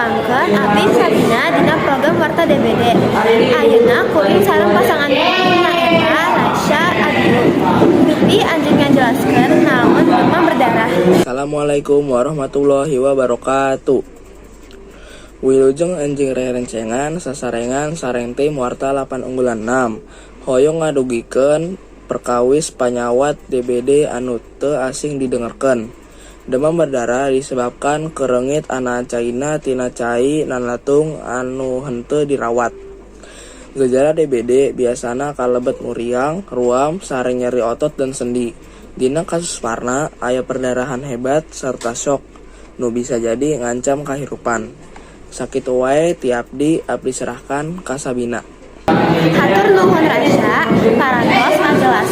ngabangkeun abdi Sabina dina program Warta DBD. Ayeuna kuring sareng pasangan kuring nyaeta Rasya Agung. Dupi anjeun ngajelaskeun naon demam berdarah. Assalamualaikum warahmatullahi wabarakatuh. Wilujeng anjing rerencengan sasarengan sareng tim Warta 8 unggulan 6. Hoyong ngadugikeun perkawis panyawat DBD anu teu asing didengerkeun. Demam berdarah disebabkan kereungit ana caina tina cai nalatung anu henteu dirawat. Gejala DBD biasana kalebet muriang, ruam, sareng nyeri otot dan sendi. Dina kasus parna aya perdarahan hebat serta syok nu bisa jadi ngancam kahirupan. Sakit wae ti abdi serahkan ka Sabina. Hatur nuhun Rasya, parantos ngajelaskeun